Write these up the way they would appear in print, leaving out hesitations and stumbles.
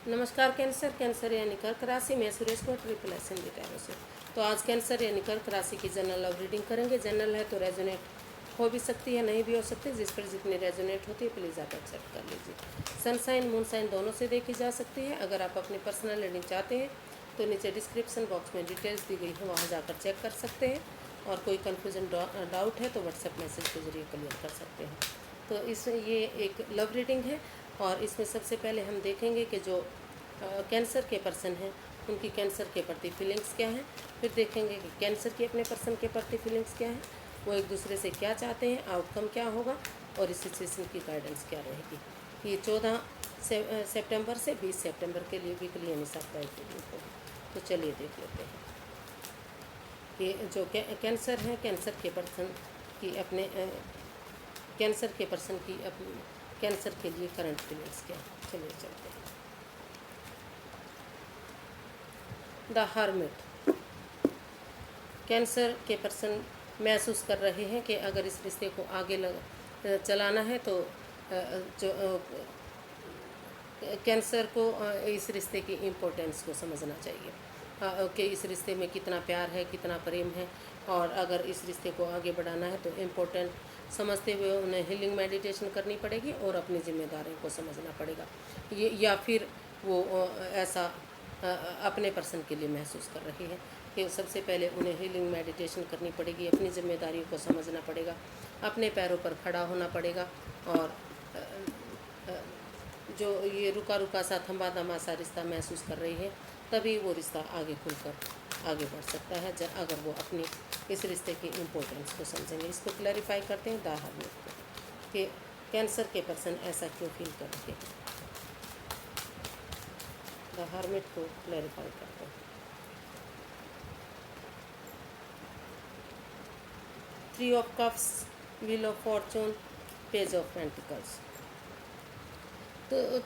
नमस्कार कैंसर यानी कर्क राशि में सुरेश को ट्रिपल एस हिंदी टैरो से। तो आज कैंसर यानी कर्क राशि की जनरल लव रीडिंग करेंगे। जनरल है तो रेजोनेट हो भी सकती है, नहीं भी हो सकती। जिस पर जितनी रेजोनेट होती है प्लीज़ आप एक्सेप्ट कर लीजिए। सनसाइन मून साइन दोनों से देखी जा सकती है। अगर आप अपनी पर्सनल रीडिंग चाहते हैं तो नीचे डिस्क्रिप्शन बॉक्स में डिटेल्स दी गई है, वहाँ जाकर चेक कर सकते हैं। और कोई कन्फ्यूजन डाउट है तो व्हाट्सएप मैसेज के जरिए क्लियर कर सकते हैं। तो इस ये एक लव रीडिंग है और इसमें सबसे पहले हम देखेंगे कि जो कैंसर के पर्सन हैं उनकी कैंसर के प्रति फीलिंग्स क्या हैं। फिर देखेंगे कि कैंसर की अपने पर्सन के प्रति फीलिंग्स क्या हैं, वो एक दूसरे से क्या चाहते हैं, आउटकम क्या होगा और इस सिचुएशन की गाइडेंस क्या रहेगी। ये 14 सितंबर से 20 सितंबर के लिए वीकली यानी साप्ताहिक रीडिंग होगी। तो चलिए देख लेते हैं कि जो कैंसर है, कैंसर के पर्सन की अपने कैंसर के पर्सन की अपनी कैंसर के लिए करंट फीलिंग्स क्या है। चलिए चलते हैं। The hermit. कैंसर के पर्सन महसूस कर रहे हैं कि अगर इस रिश्ते को आगे चलाना है तो जो कैंसर को इस रिश्ते की इम्पोर्टेंस को समझना चाहिए कि इस रिश्ते में कितना प्यार है, कितना प्रेम है। और अगर इस रिश्ते को आगे बढ़ाना है तो इम्पोर्टेंट समझते हुए उन्हें हीलिंग मेडिटेशन करनी पड़ेगी और अपनी जिम्मेदारियों को समझना पड़ेगा। ये या फिर वो ऐसा अपने पर्सन के लिए महसूस कर रहे हैं कि सबसे पहले उन्हें हीलिंग मेडिटेशन करनी पड़ेगी, अपनी जिम्मेदारियों को समझना पड़ेगा, अपने पैरों पर खड़ा होना पड़ेगा। और जो ये रुका रुका सा थमा दमा सा रिश्ता महसूस कर रही है, तभी वो रिश्ता आगे खुलकर आगे बढ़ सकता है अगर वो अपनी इस रिश्ते की इम्पोर्टेंस को समझेंगे। इसको क्लैरिफाई करते हैं द हर्मिट को कि कैंसर के पर्सन ऐसा क्यों फील कर रहे हैं। द हर्मिट को क्लैरिफाई करते हैं। 3 of cups, wheel of Fortune, page of pentacles. तो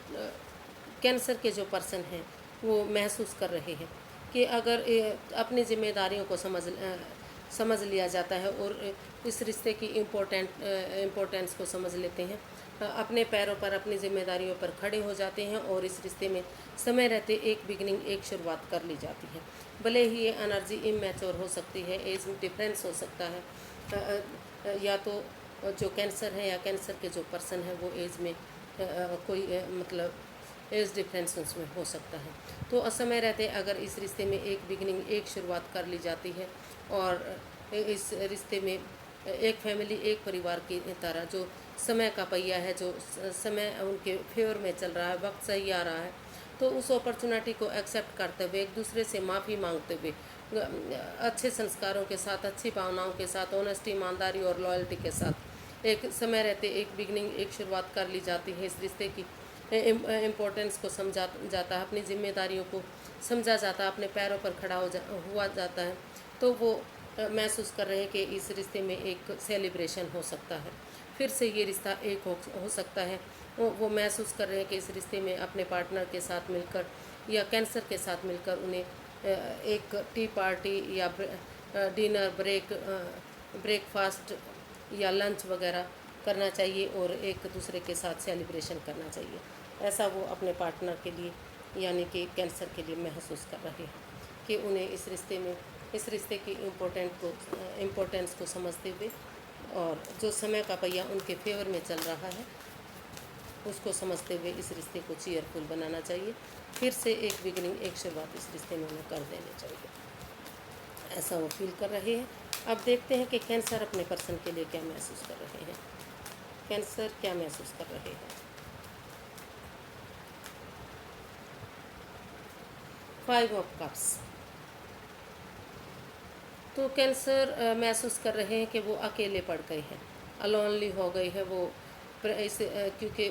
कैंसर के जो पर्सन हैं वो महसूस कर रहे हैं कि अगर अपनी जिम्मेदारियों को समझ लिया जाता है और इस रिश्ते की इम्पोर्टेंस को समझ लेते हैं, अपने पैरों पर अपनी जिम्मेदारियों पर खड़े हो जाते हैं और इस रिश्ते में समय रहते एक बिगनिंग, एक शुरुआत कर ली जाती है। भले ही ये एनर्जी इमैच्योर हो सकती है, एज में डिफरेंस हो सकता है, या तो जो कैंसर है या कैंसर के जो पर्सन है वो एज में कोई मतलब एज डिफरेंस उसमें हो सकता है। तो असमय रहते अगर इस रिश्ते में एक बिगनिंग, एक शुरुआत कर ली जाती है और इस रिश्ते में एक फैमिली, एक परिवार की तरह जो समय का पहिया है, जो समय उनके फेवर में चल रहा है, वक्त सही आ रहा है, तो उस अपॉर्चुनिटी को एक्सेप्ट करते हुए, एक दूसरे से माफ़ी मांगते हुए, अच्छे संस्कारों के साथ, अच्छी भावनाओं के साथ, ऑनेस्टी, ईमानदारी और लॉयल्टी के साथ एक समय रहते एक बिगनिंग, एक शुरुआत कर ली जाती है। इस रिश्ते की इम्पोर्टेंस को समझा जाता है, अपनी जिम्मेदारियों को समझा जाता है, अपने पैरों पर खड़ा हुआ जाता है। तो वो महसूस कर रहे हैं कि इस रिश्ते में एक सेलिब्रेशन हो सकता है, फिर से ये रिश्ता एक हो सकता है। वो महसूस कर रहे हैं कि इस रिश्ते में अपने पार्टनर के साथ मिलकर या कैंसर के साथ मिलकर उन्हें एक टी पार्टी या डिनर ब्रेकफास्ट या लंच वगैरह करना चाहिए और एक दूसरे के साथ सेलिब्रेशन करना चाहिए। ऐसा वो अपने पार्टनर के लिए यानी कि कैंसर के लिए महसूस कर रहे हैं कि उन्हें इस रिश्ते की इम्पोर्टेंस को समझते हुए और जो समय का पहिया उनके फेवर में चल रहा है उसको समझते हुए इस रिश्ते को चीयरफुल बनाना चाहिए। फिर से एक बिगनिंग, एक शुरुआत इस रिश्ते में उन्हें कर देनी चाहिए, ऐसा वो फील कर रहे हैं। अब देखते हैं कि कैंसर अपने पर्सन के लिए क्या महसूस कर रहे हैं। कैंसर क्या महसूस कर रहे हैं। 5 ऑफ कप्स। तो कैंसर महसूस कर रहे हैं कि वो अकेले पड़ गए हैं, अलोनली हो गई है वो क्योंकि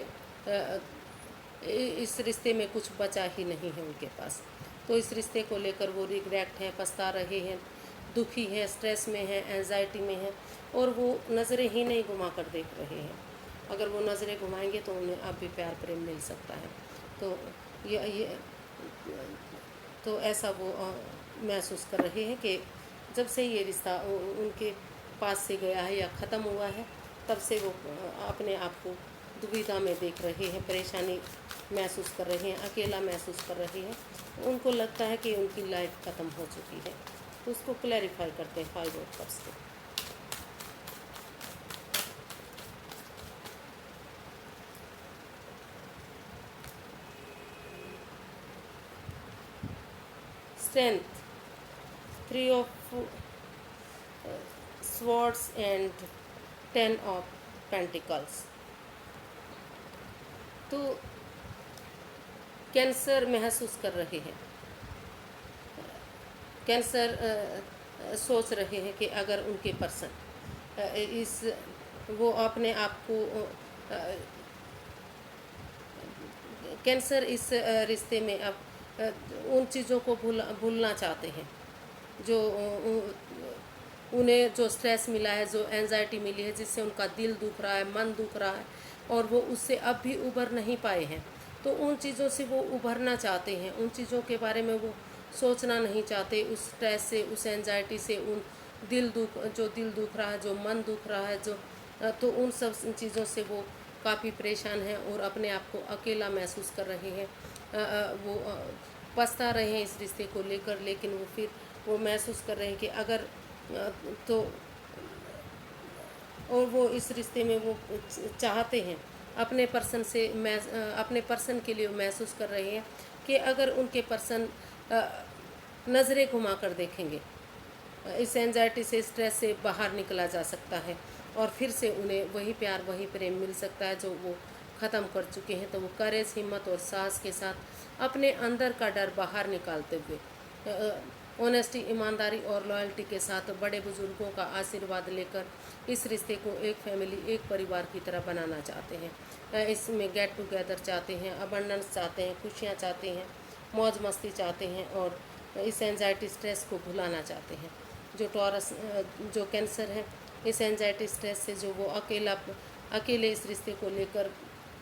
इस रिश्ते में कुछ बचा ही नहीं है उनके पास। तो इस रिश्ते को लेकर वो रिग्रेट हैं, पछता रहे हैं, दुखी हैं, स्ट्रेस में हैं, एंजाइटी में हैं और वो नज़रें ही नहीं घुमा कर देख रहे हैं। अगर वो नज़रें घुमाएंगे तो उन्हें अब भी प्यार प्रेम मिल सकता है। तो ये तो ऐसा वो महसूस कर रहे हैं कि जब से ये रिश्ता उनके पास से गया है या ख़त्म हुआ है, तब से वो अपने आप को दुविधा में देख रहे हैं, परेशानी महसूस कर रहे हैं, अकेला महसूस कर रहे हैं, उनको लगता है कि उनकी लाइफ ख़त्म हो चुकी है, तो उसको क्लैरिफाई करते हैं 5 ऑफ कप्स को। Strength, 3 of swords and 10 of pentacles. तो कैंसर महसूस कर रहे हैं, कैंसर सोच रहे हैं कि अगर उनके पर्सन इस वो अपने आप को कैंसर इस रिश्ते में अब उन चीज़ों को भूलना चाहते हैं जो उन्हें जो स्ट्रेस मिला है, जो एंजाइटी मिली है, जिससे उनका दिल दुख रहा है, मन दुख रहा है, और वो उससे अब भी उभर नहीं पाए हैं। तो उन चीज़ों से वो उभरना चाहते हैं, उन चीज़ों के बारे में वो सोचना नहीं चाहते, उस स्ट्रेस से, उस एंजाइटी से, उन दिल दुख रहा है, जो मन दुख रहा है, जो तो उन सब चीज़ों से वो काफ़ी परेशान हैं और अपने आप को अकेला महसूस कर रहे हैं। वो पछता रहे हैं इस रिश्ते को लेकर, लेकिन वो फिर वो महसूस कर रहे हैं कि अगर तो और वो इस रिश्ते में वो चाहते हैं अपने पर्सन से, अपने पर्सन के लिए महसूस कर रहे हैं कि अगर उनके पर्सन नज़रें घुमा कर देखेंगे, इस एंजाइटी से, स्ट्रेस से बाहर निकला जा सकता है और फिर से उन्हें वही प्यार, वही प्रेम मिल सकता है जो वो ख़त्म कर चुके हैं। तो वो करेज, हिम्मत और साहस के साथ अपने अंदर का डर बाहर निकालते हुए ऑनेस्टी, ईमानदारी और लॉयल्टी के साथ बड़े बुजुर्गों का आशीर्वाद लेकर इस रिश्ते को एक फैमिली, एक परिवार की तरह बनाना चाहते हैं। इसमें गेट टुगेदर चाहते हैं, अबंडेंस चाहते हैं, खुशियाँ चाहते हैं, मौज मस्ती चाहते हैं और इस एंजाइटी, स्ट्रेस को भुलाना चाहते हैं। जो टॉरस, जो कैंसर है, इस एंजाइटी, स्ट्रेस से जो वो अकेले इस रिश्ते को लेकर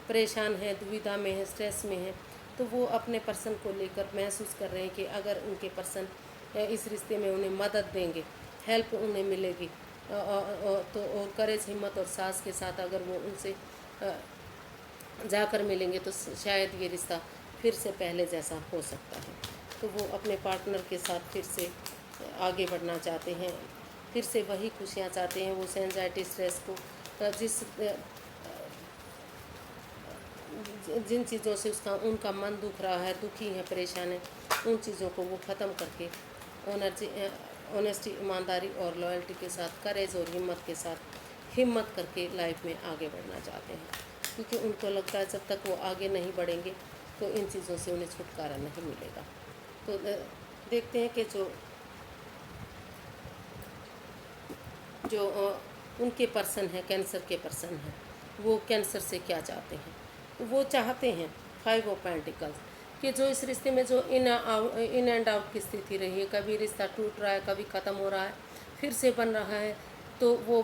परेशान है, दुविधा में है, स्ट्रेस में है, तो वो अपने पर्सन को लेकर महसूस कर रहे हैं कि अगर उनके पर्सन इस रिश्ते में उन्हें मदद देंगे, हेल्प उन्हें मिलेगी, तो और करेज, हिम्मत और साहस के साथ अगर वो उनसे जाकर मिलेंगे तो शायद ये रिश्ता फिर से पहले जैसा हो सकता है। तो वो अपने पार्टनर के साथ फिर से आगे बढ़ना चाहते हैं, फिर से वही खुशियाँ चाहते हैं, वो एंजाइटी, स्ट्रेस को जिन चीज़ों से उनका मन दुख रहा है, दुखी है, परेशान है, उन चीज़ों को वो ख़त्म करके ऑनेस्टी, ईमानदारी और लॉयल्टी के साथ, करेज और हिम्मत के साथ हिम्मत करके लाइफ में आगे बढ़ना चाहते हैं। क्योंकि उनको लगता है जब तक वो आगे नहीं बढ़ेंगे तो इन चीज़ों से उन्हें छुटकारा नहीं मिलेगा। तो देखते हैं कि जो उनके पर्सन है, कैंसर के पर्सन हैं, वो कैंसर से क्या चाहते हैं। तो वो चाहते हैं 5 ऑफ पेंटिकल्स कि जो इस रिश्ते में जो इन एंड आउट की स्थिति रही है, कभी रिश्ता टूट रहा है, कभी ख़त्म हो रहा है, फिर से बन रहा है, तो वो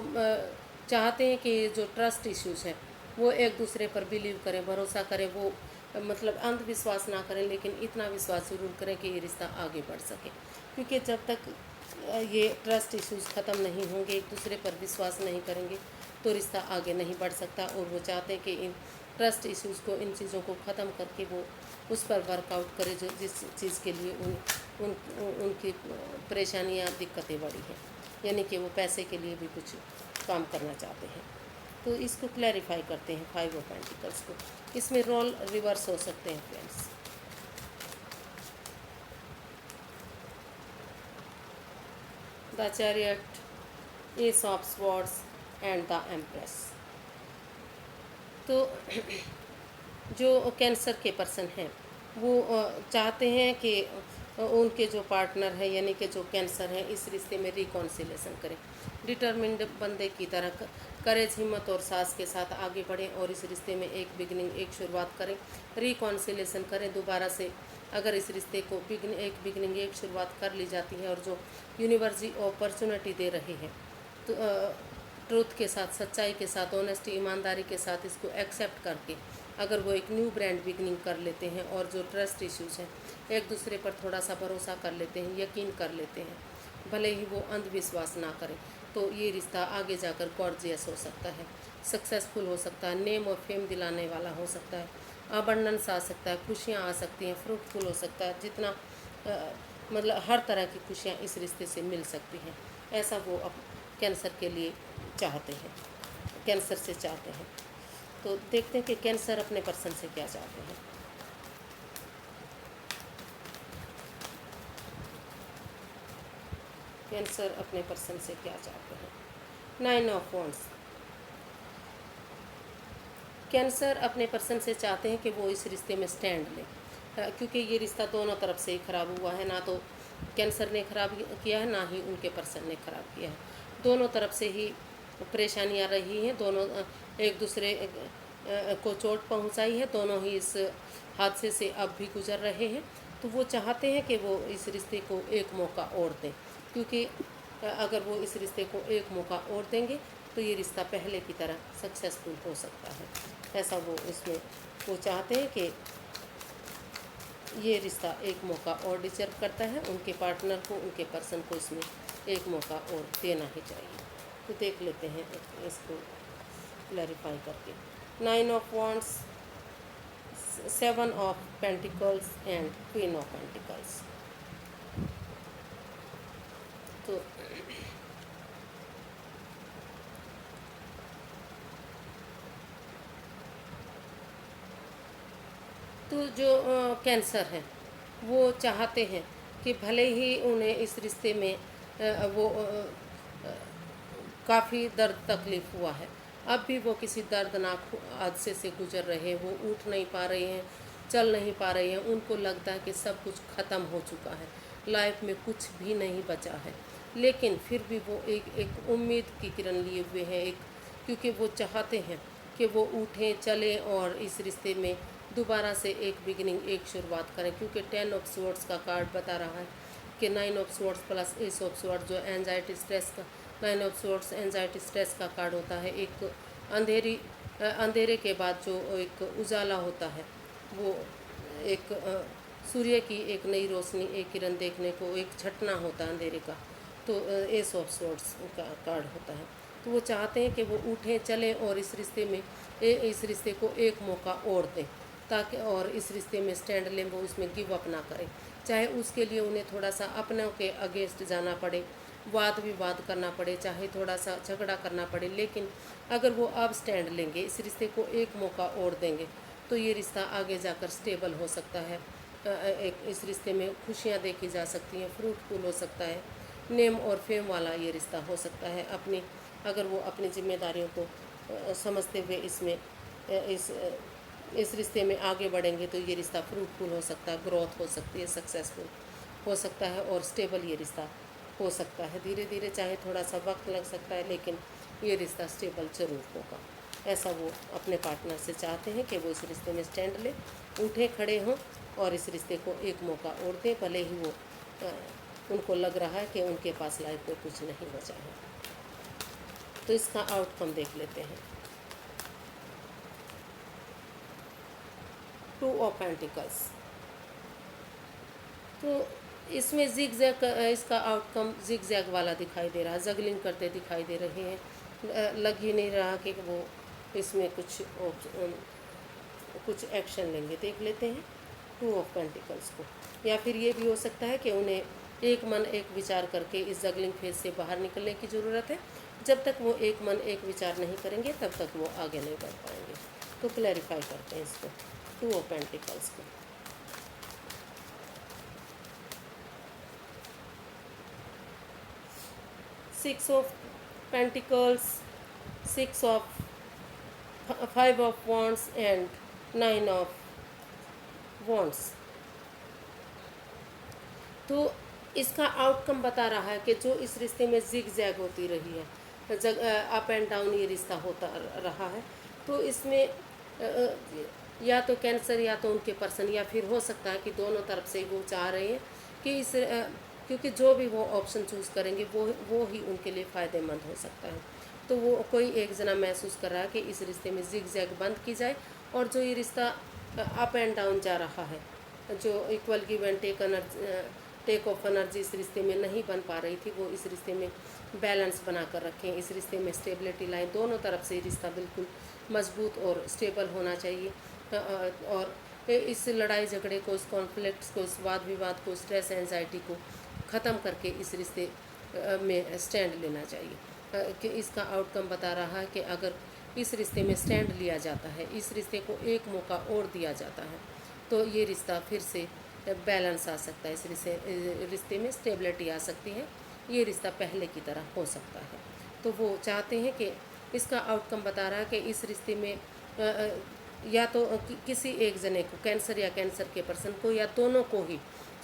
चाहते हैं कि जो ट्रस्ट इश्यूज़ हैं वो एक दूसरे पर बिलीव करें, भरोसा करें, वो मतलब अंधविश्वास ना करें, लेकिन इतना विश्वास ज़रूर करें कि ये रिश्ता आगे बढ़ सके। क्योंकि जब तक ये ट्रस्ट इश्यूज़ ख़त्म नहीं होंगे, एक दूसरे पर विश्वास नहीं करेंगे, तो रिश्ता आगे नहीं बढ़ सकता। और वो चाहते हैं कि इन ट्रस्ट इश्यूज़ को, इन चीज़ों को ख़त्म करके वो उस पर वर्कआउट करे जो जिस चीज़ के लिए उनकी परेशानियाँ, दिक्कतें बढ़ी हैं, यानी कि वो पैसे के लिए भी कुछ काम करना चाहते हैं। तो इसको क्लैरिफाई करते हैं 5 ऑफ पेंटिकल्स को। इसमें रोल रिवर्स हो सकते हैं friends. The chariot, S of swords and the empress. तो जो कैंसर के पर्सन हैं वो चाहते हैं कि उनके जो पार्टनर है, यानी कि जो कैंसर है, इस रिश्ते में रिकॉन्सिलेशन करें, डिटर्मिन्ड बंदे की तरह करेज, हिम्मत और साहस के साथ आगे बढ़ें और इस रिश्ते में एक बिगनिंग, एक शुरुआत करें, रिकॉन्सिलेशन करें दोबारा से। अगर इस रिश्ते को एक बिगनिंग, एक शुरुआत कर ली जाती है और जो यूनिवर्स अपॉर्चुनिटी दे रहे हैं, तो ट्रूथ के साथ, सच्चाई के साथ, ऑनेस्टी, ईमानदारी के साथ इसको एक्सेप्ट करके अगर वो एक न्यू ब्रांड बिगनिंग कर लेते हैं और जो ट्रस्ट इश्यूज़ हैं, एक दूसरे पर थोड़ा सा भरोसा कर लेते हैं, यकीन कर लेते हैं, भले ही वो अंधविश्वास ना करें, तो ये रिश्ता आगे जाकर गॉर्जियस हो सकता है, सक्सेसफुल हो सकता है, नेम और फेम दिलाने वाला हो सकता है, अबंडेंस आ सकता है, खुशियाँ आ सकती हैं, फ्रूटफुल हो सकता है, जितना मतलब हर तरह की खुशियाँ इस रिश्ते से मिल सकती हैं। ऐसा वो अब कैंसर के लिए चाहते हैं, कैंसर से चाहते हैं। तो देखते हैं कि कैंसर अपने पर्सन से क्या चाहते हैं। कैंसर अपने पर्सन से क्या चाहते हैं। 9 ऑफ वॉन्ड्स। कैंसर अपने पर्सन से चाहते हैं कि वो इस रिश्ते में स्टैंड लें, क्योंकि ये रिश्ता दोनों तरफ से ही ख़राब हुआ है। ना तो कैंसर ने ख़राब किया है, ना ही उनके पर्सन ने ख़राब किया है। दोनों तरफ से ही परेशानियां रही हैं, दोनों एक दूसरे को चोट पहुंचाई है, दोनों ही इस हादसे से अब भी गुजर रहे हैं। तो वो चाहते हैं कि वो इस रिश्ते को एक मौका और दें, क्योंकि अगर वो इस रिश्ते को एक मौका और देंगे तो ये रिश्ता पहले की तरह सक्सेसफुल हो सकता है। ऐसा वो इसमें वो चाहते हैं कि ये रिश्ता एक मौका और डिजर्व करता है। उनके पार्टनर को, उनके पर्सन को इसमें एक मौका और देना ही चाहिए। तो देख लेते हैं इसको क्लैरिफाई करके। 9 of wands, 7 of pentacles and queen of pentacles. तो जो कैंसर है वो चाहते हैं कि भले ही उन्हें इस रिश्ते में वो काफ़ी दर्द तकलीफ़ हुआ है, अब भी वो किसी दर्दनाक हादसे से गुजर रहे हैं। वो उठ नहीं पा रहे हैं, चल नहीं पा रहे हैं। उनको लगता है कि सब कुछ ख़त्म हो चुका है, लाइफ में कुछ भी नहीं बचा है। लेकिन फिर भी वो एक उम्मीद की किरण लिए हुए हैं, क्योंकि वो चाहते हैं कि वो उठें, चलें और इस रिश्ते में दोबारा से एक बिगिनिंग, एक शुरुआत करें। क्योंकि 10 ऑफ स्वॉर्ड्स का कार्ड बता रहा है कि 9 of swords plus S of swords, जो एंजाइटी स्ट्रेस का 9 ऑफ स्वॉर्ड्स एंजाइटी स्ट्रेस का कार्ड होता है। एक अंधेरे के बाद जो एक उजाला होता है, वो एक सूर्य की एक नई रोशनी, एक किरण देखने को, एक छटना होता है अंधेरे का। तो एस ऑफ स्वॉर्ड्स का कार्ड होता है। तो वो चाहते हैं कि वो उठें, चलें और इस रिश्ते में इस रिश्ते को एक मौका और दें, ताकि और इस रिश्ते में स्टैंड लें, वो इसमें गिव अप ना करें। चाहे उसके लिए उन्हें थोड़ा सा अपनों के अगेंस्ट जाना पड़े, वाद विवाद करना पड़े, चाहे थोड़ा सा झगड़ा करना पड़े, लेकिन अगर वो अब स्टैंड लेंगे, इस रिश्ते को एक मौका और देंगे, तो ये रिश्ता आगे जाकर स्टेबल हो सकता है। एक इस रिश्ते में खुशियाँ देखी जा सकती हैं, फ्रूटफुल हो सकता है, नेम और फेम वाला ये रिश्ता हो सकता है। अगर वो अपनी जिम्मेदारियों को समझते हुए इसमें इस रिश्ते में आगे बढ़ेंगे, तो ये रिश्ता फ्रूटफुल हो सकता है, ग्रोथ हो सकती है, सक्सेसफुल हो सकता है और स्टेबल ये रिश्ता हो सकता है। धीरे धीरे, चाहे थोड़ा सा वक्त लग सकता है, लेकिन ये रिश्ता स्टेबल ज़रूर होगा। ऐसा वो अपने पार्टनर से चाहते हैं कि वो इस रिश्ते में स्टैंड ले, उठे खड़े हों और इस रिश्ते को एक मौका और दें, भले ही वो उनको लग रहा है कि उनके पास लाइफ में कुछ नहीं बचा है। तो इसका आउटकम देख लेते हैं। 2 ऑफ पेंटिकल्स। तो इसमें जिग-जैग, इसका आउटकम जिग-जैग वाला दिखाई दे रहा है, जगलिंग करते दिखाई दे रहे हैं। लग ही नहीं रहा कि वो इसमें कुछ एक्शन लेंगे। देख लेते हैं 2 ऑफ पेंटिकल्स को। या फिर ये भी हो सकता है कि उन्हें एक मन एक विचार करके इस जगलिंग फेज से बाहर निकलने की ज़रूरत है। जब तक वो एक मन एक विचार नहीं करेंगे, तब तक वो आगे नहीं बढ़ पाएंगे। तो क्लैरिफाई करते हैं इसको, 2 ऑफ पेंटिकल्स को। Six of pentacles, 5 of wands and 9 of wands. तो इसका आउटकम बता रहा है कि जो इस रिश्ते में जिग जैग होती रही है, अप एंड डाउन ये रिश्ता होता रहा है, तो इसमें या तो कैंसर या तो उनके पर्सन, या फिर हो सकता है कि दोनों तरफ से वो चाह रहे हैं कि क्योंकि जो भी वो ऑप्शन चूज़ करेंगे वो ही उनके लिए फ़ायदेमंद हो सकता है। तो वो कोई एक जना महसूस कर रहा है कि इस रिश्ते में जिग जैग बंद की जाए, और जो ये रिश्ता अप एंड डाउन जा रहा है, जो equal give and take take of energy इस रिश्ते में नहीं बन पा रही थी, वो इस रिश्ते में बैलेंस बना कर रखें। इस रिश्ते में स्टेबिलिटी लाएं, दोनों तरफ से रिश्ता बिल्कुल मजबूत और स्टेबल होना चाहिए। और इस लड़ाई झगड़े को, इस कॉन्फ्लिक्ट्स को, इस वाद विवाद को, स्ट्रेस एंजाइटी को ख़त्म करके इस रिश्ते में स्टैंड लेना चाहिए। कि इसका आउटकम बता रहा है कि अगर इस रिश्ते में स्टैंड लिया जाता है, इस रिश्ते को एक मौका और दिया जाता है, तो ये रिश्ता फिर से बैलेंस आ सकता है, इस रिश्ते में स्टेबिलिटी आ सकती है, ये रिश्ता पहले की तरह हो सकता है। तो वो चाहते हैं कि इसका आउटकम बता रहा है कि इस रिश्ते में या तो किसी एक जने को, कैंसर या कैंसर के पर्सन को, या दोनों को ही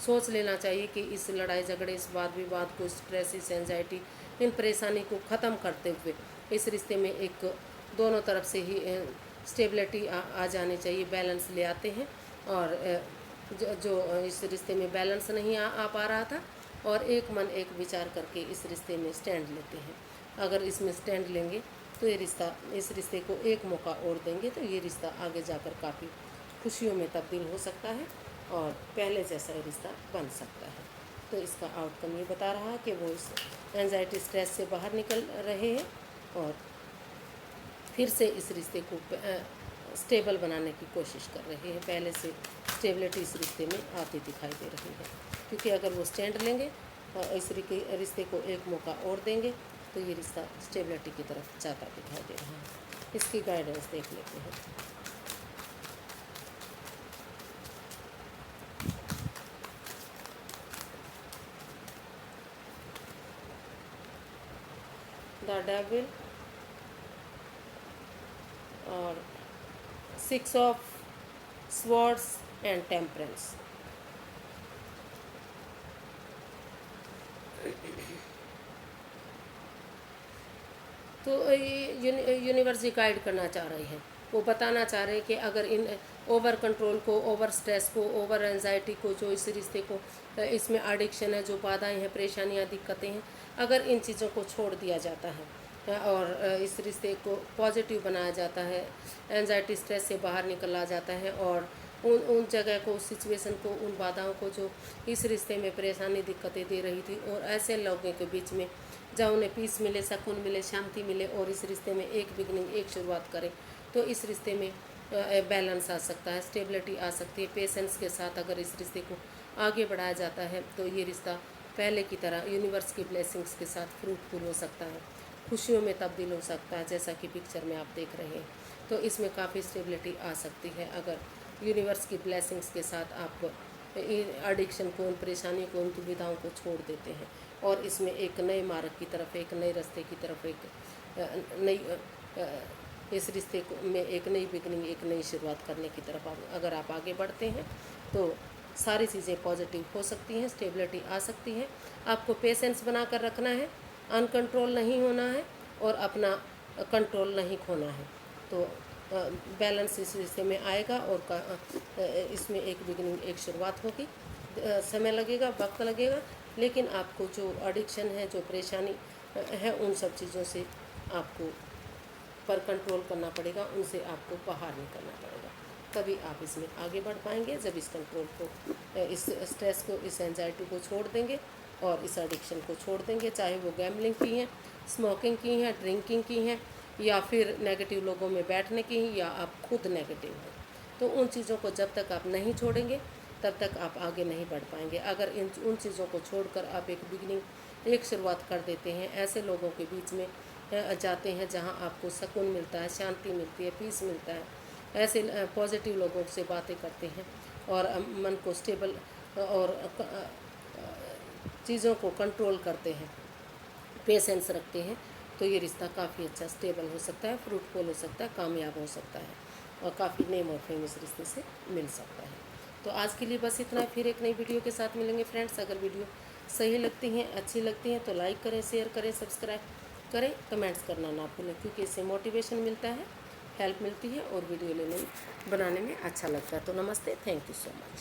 सोच लेना चाहिए कि इस लड़ाई झगड़े, इस वाद विवाद को, स्ट्रेस, इस एंजाइटी, इन परेशानी को ख़त्म करते हुए इस रिश्ते में एक दोनों तरफ से ही स्टेबिलिटी आ जानी चाहिए, बैलेंस ले आते हैं। और जो इस रिश्ते में बैलेंस नहीं आ पा रहा था, और एक मन एक विचार करके इस रिश्ते में स्टैंड लेते हैं। अगर इसमें स्टैंड लेंगे तो ये रिश्ता, इस रिश्ते को एक मौका और देंगे तो ये रिश्ता आगे जाकर काफ़ी खुशियों में तब्दील हो सकता है और पहले जैसा ये रिश्ता बन सकता है। तो इसका आउटकम ये बता रहा है कि वो इस एंजाइटी, स्ट्रेस से बाहर निकल रहे हैं और फिर से इस रिश्ते को स्टेबल बनाने की कोशिश कर रहे हैं। पहले से स्टेबिलिटी इस रिश्ते में आती दिखाई दे रही है, क्योंकि अगर वो स्टैंड लेंगे और इस रिश्ते को एक मौका और देंगे तो ये रिश्ता स्टेबिलिटी की तरफ जाता दिखाई दे रहा है। इसकी गाइडेंस देख लेते हैं। द डेविल और 6 ऑफ स्वॉर्ड्स एंड टेम्परेंस। तो ये यूनिवर्स ये गाइड करना चाह रहे हैं, वो बताना चाह रहे हैं कि अगर इन ओवर कंट्रोल को, ओवर स्ट्रेस को, ओवर एंजाइटी को, जो इस रिश्ते को, इसमें एडिक्शन है, जो बाधाएं हैं, परेशानियां, दिक्कतें हैं, अगर इन चीज़ों को छोड़ दिया जाता है और इस रिश्ते को पॉजिटिव बनाया जाता है, एंजाइटी, स्ट्रेस से बाहर निकला जाता है और उन जगह को, उस सिचुएशन को, उन बाधाओं को जो इस रिश्ते में परेशानी, दिक्कतें दे रही थी, और ऐसे लोगों के बीच में जहाँ उन्हें पीस मिले, सुकून मिले, शांति मिले और इस रिश्ते में एक बिगनिंग, एक शुरुआत करें, तो इस रिश्ते में बैलेंस आ सकता है, स्टेबिलिटी आ सकती है। पेशेंस के साथ अगर इस रिश्ते को आगे बढ़ाया जाता है तो ये रिश्ता पहले की तरह यूनिवर्स की ब्लेसिंग्स के साथ फ्रूटफुल हो सकता है, खुशियों में तब्दील हो सकता है, जैसा कि पिक्चर में आप देख रहे हैं। तो इसमें काफ़ी स्टेबिलिटी आ सकती है अगर यूनिवर्स की ब्लेसिंग्स के साथ आप एडिक्शन को, उन परेशानियों को, उन दुविधाओं को छोड़ देते हैं और इसमें एक नए मार्ग की तरफ, एक नए रास्ते की तरफ, एक नई इस रिश्ते को में एक नई बिगनिंग, एक नई शुरुआत करने की तरफ अगर आप आगे बढ़ते हैं तो सारी चीज़ें पॉजिटिव हो सकती हैं, स्टेबिलिटी आ सकती है। आपको पेशेंस बना कर रखना है, अनकंट्रोल नहीं होना है और अपना कंट्रोल नहीं खोना है। तो बैलेंस इस रिश्ते में आएगा और इसमें एक बिगनिंग, एक शुरुआत होगी। समय लगेगा, वक्त लगेगा, लेकिन आपको जो एडिक्शन है, जो परेशानी है, उन सब चीज़ों से आपको पर कंट्रोल करना पड़ेगा, उनसे आपको बाहर निकलना पड़ेगा, तभी आप इसमें आगे बढ़ पाएंगे। जब इस कंट्रोल को, इस स्ट्रेस को, इस एंजाइटी को छोड़ देंगे और इस एडिक्शन को छोड़ देंगे, चाहे वो गैम्बलिंग की हैं, स्मोकिंग की हैं, ड्रिंकिंग की हैं, या फिर नेगेटिव लोगों में बैठने की हैं, या आप खुद नेगेटिव हैं, तो उन चीज़ों को जब तक आप नहीं छोड़ेंगे तब तक आप आगे नहीं बढ़ पाएंगे। अगर उन चीज़ों को छोड़कर आप एक बिगनिंग, एक शुरुआत कर देते हैं, ऐसे लोगों के बीच में जाते हैं जहां आपको सुकून मिलता है, शांति मिलती है, पीस मिलता है, ऐसे पॉजिटिव लोगों से बातें करते हैं और मन को स्टेबल और चीज़ों को कंट्रोल करते हैं, पेशेंस रखते हैं, तो ये रिश्ता काफ़ी अच्छा स्टेबल हो सकता है, फ्रूटफुल हो सकता है, कामयाब हो सकता है और काफ़ी नेम और फेम इस रिश्ते से मिल सकता है। तो आज के लिए बस इतना। फिर एक नई वीडियो के साथ मिलेंगे फ्रेंड्स। अगर वीडियो सही लगती हैं, अच्छी लगती हैं तो लाइक करें, शेयर करें, सब्सक्राइब करें, कमेंट्स करना ना भूलें, क्योंकि इससे मोटिवेशन मिलता है, हेल्प मिलती है और वीडियो बनाने में अच्छा लगता है। तो नमस्ते, थैंक यू सो मच।